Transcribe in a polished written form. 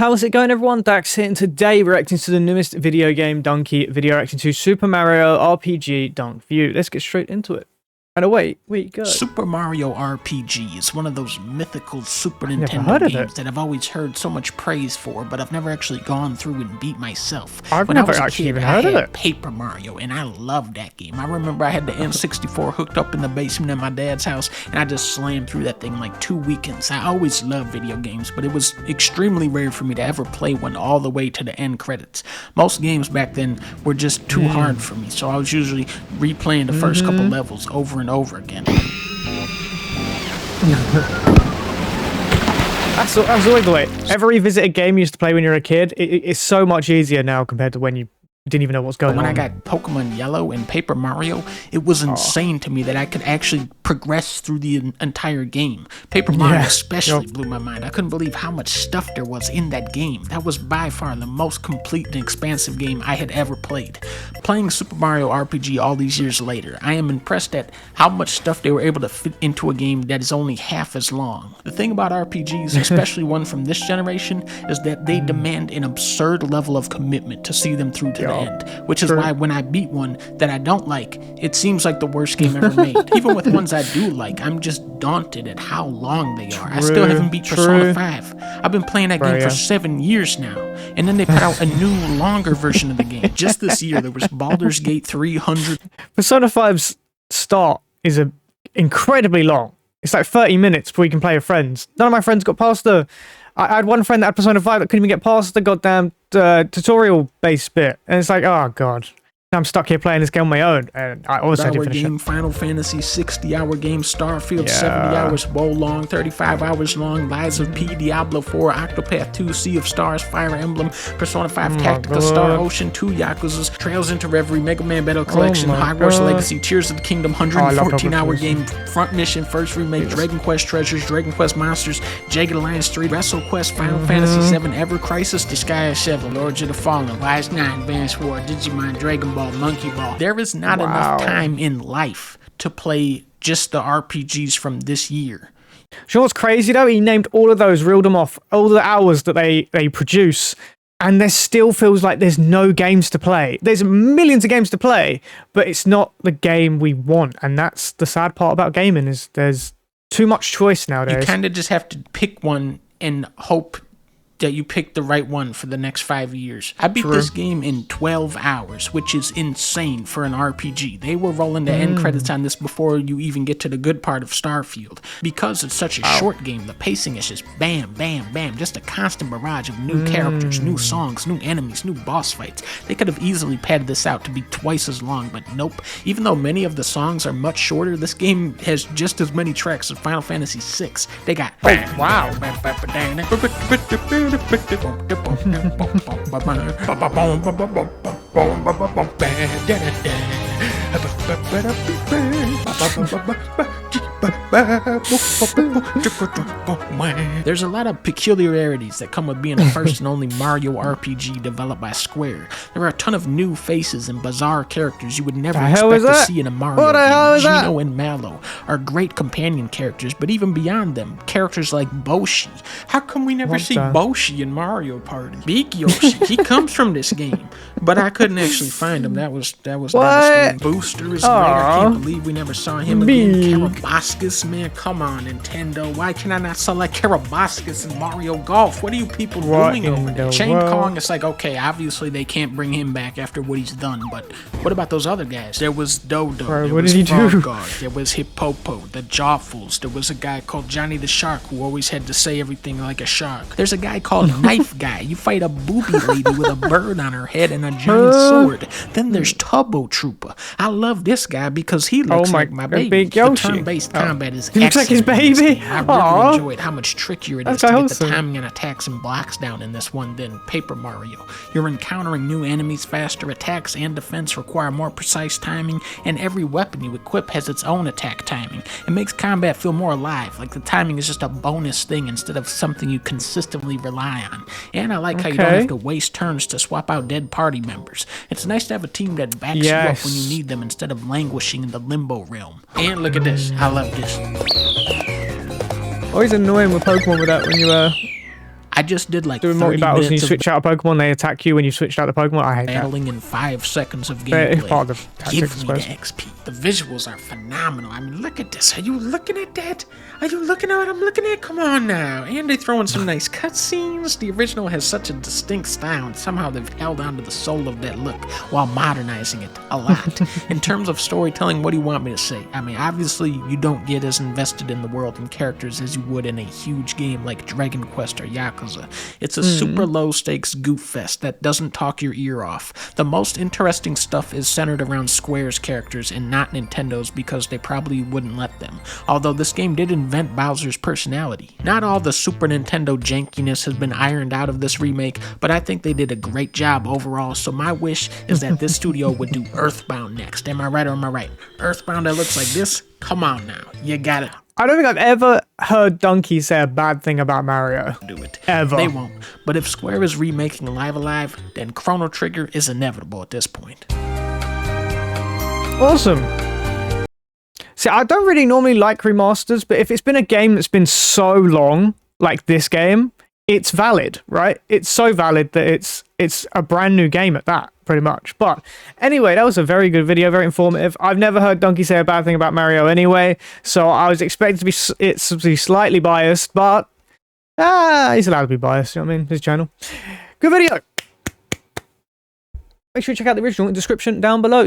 How's it going, everyone? Dax here, and today we're reacting to the newest video game Dunkey video, reacting to Super Mario RPG Dunkview. Let's get straight into it. And away we go. Super Mario RPG is one of those mythical Super Nintendo games that I've always heard so much praise for, but I've never actually gone through and beat myself. I've never actually even heard of it. Paper Mario, and I loved that game. I remember I had the N64 hooked up in the basement at my dad's house, and I just slammed through that thing in like 2 weekends. I always loved video games, but it was extremely rare for me to ever play one all the way to the end credits. Most games back then were just too hard for me, so I was usually replaying the first couple levels over and over again. That's always the way. Ever revisit a game you used to play when you were a kid? It's so much easier now compared to when you didn't even know what's going on. When I got Pokemon Yellow and Paper Mario, it was insane to me that I could actually progress through the entire game. Paper Mario especially blew my mind. I couldn't believe how much stuff there was in that game. That was by far the most complete and expansive game I had ever played. Playing Super Mario RPG all these years later, I am impressed at how much stuff they were able to fit into a game that is only half as long. The thing about RPGs, especially one from this generation, is that they demand an absurd level of commitment to see them through to the end, which is why when I beat one that I don't like, it seems like the worst game ever made. Even with ones I do like, I'm just daunted at how long they are. I still haven't beat Persona 5. I've been playing that game for 7 years now, and then they put out a new, longer version of the game. Just this year, there was Baldur's Gate 300. Persona 5's start is incredibly long. It's like 30 minutes before you can play with friends. None of my friends got past the... I had one friend that had Persona 5 that couldn't even get past the goddamn tutorial-based bit. And it's like, oh, God. I'm stuck here playing this game on my own, and I also didn't finish it. Final Fantasy 60-hour game, Starfield 70 hours, Woe Long, 35 hours long, Lies of P, Diablo 4, Octopath 2, Sea of Stars, Fire Emblem, Persona 5 Tactica, Star Ocean, 2 Yakuza's, Trails into Reverie, Mega Man Battle Collection, Hogwarts Legacy, Tears of the Kingdom, 114-hour game, Front Mission, First Remake, Dragon Quest Treasures, Dragon Quest Monsters, Jagged Alliance 3, Wrestle Quest, Final Fantasy 7, Ever Crisis, Disgaea 7, Lords of the Fallen, Wise 9, Advance War, Digimon, Dragon Ball, Monkey Ball. There is not enough time in life to play just the RPGs from this year. You know what's crazy though? He named all of those, reeled them off, all the hours that they produce, and there still feels like there's no games to play. There's millions of games to play, but it's not the game we want, and that's the sad part about gaming, is there's too much choice nowadays. You kind of just have to pick one and hope that you pick the right one for the next 5 years. I beat this game in 12 hours, which is insane for an RPG. They were rolling the end credits on this before you even get to the good part of Starfield. Because it's such a short game, the pacing is just bam, bam, bam, just a constant barrage of new characters, new songs, new enemies, new boss fights. They could have easily padded this out to be twice as long, but nope. Even though many of the songs are much shorter, this game has just as many tracks as Final Fantasy VI. They got There's a lot of peculiarities that come with being the first and only Mario RPG developed by Square. There are a ton of new faces and bizarre characters you would never expect to see in a Mario game. Gino and Mallow are great companion characters, but even beyond them, characters like Boshi. How come we never see Boshi in Mario Party? Big Yoshi, he comes from this game, but I couldn't actually find him. That was devastating. Booster is great. I can't believe we never saw him again. Karabaskus, man, come on, Nintendo. Why can I not select Karabaskus in Mario Golf? What are you people doing over there? Chain Kong, it's like, okay, obviously they can't bring him back after what he's done, but what about those other guys? There was Dodo, there was Frogguard, there was Hippopo, the Jawfuls, there was a guy called Johnny the Shark who always had to say everything like a shark. There's a guy called Knife Guy. You fight a booby lady with a bird on her head and a giant sword. Then there's Turbo Trooper. I love this guy because he looks like my baby. The turn-based combat is excellent. Like his baby? I really enjoyed how much trickier it is to get the timing and attacks and blocks down in this one than Paper Mario. You're encountering new enemies faster, attacks and defense require more precise timing, and every weapon you equip has its own attack timing. It makes combat feel more alive, like the timing is just a bonus thing instead of something you consistently rely on. And I like how you don't have to waste turns to swap out dead party members. It's nice to have a team that backs you up when you need them instead of languishing in the limbo realm. And look at this. I love this. Always annoying with Pokemon with that when you I just did like doing 30 multi-battles and you minutes switch out a Pokemon, they attack you when you switched out the Pokemon. I hate battling that. in 5 seconds of It's part gameplay. of the tactics, I Give me suppose. the XP. The visuals are phenomenal. I mean, look at this. Are you looking at that? Are you looking at what I'm looking at? Come on now. And they throw in some nice cutscenes. The original has such a distinct style, and somehow they've held on to the soul of that look while modernizing it a lot. In terms of storytelling, what do you want me to say? I mean, obviously, you don't get as invested in the world and characters as you would in a huge game like Dragon Quest or Yakuza. It's a super low stakes goof fest that doesn't talk your ear off. The most interesting stuff is centered around Square's characters and not Nintendo's, because they probably wouldn't let them. Although this game did invent Bowser's personality. Not all the Super Nintendo jankiness has been ironed out of this remake, but I think they did a great job overall, so my wish is that this studio would do Earthbound next. Am I right or am I right? Earthbound that looks like this? Come on now. You got it. I don't think I've ever heard Dunkey say a bad thing about Mario. Do it. Ever. They won't. But if Square is remaking Live Alive, then Chrono Trigger is inevitable at this point. Awesome. See, I don't really normally like remasters, but if it's been a game that's been so long, like this game, it's valid, right? It's so valid that it's a brand new game at that, pretty much. But anyway, that was a very good video, very informative. I've never heard Dunkey say a bad thing about Mario anyway, so I was expecting to be slightly biased, but he's allowed to be biased, you know what I mean? His channel. Good video. Make sure you check out the original in the description down below.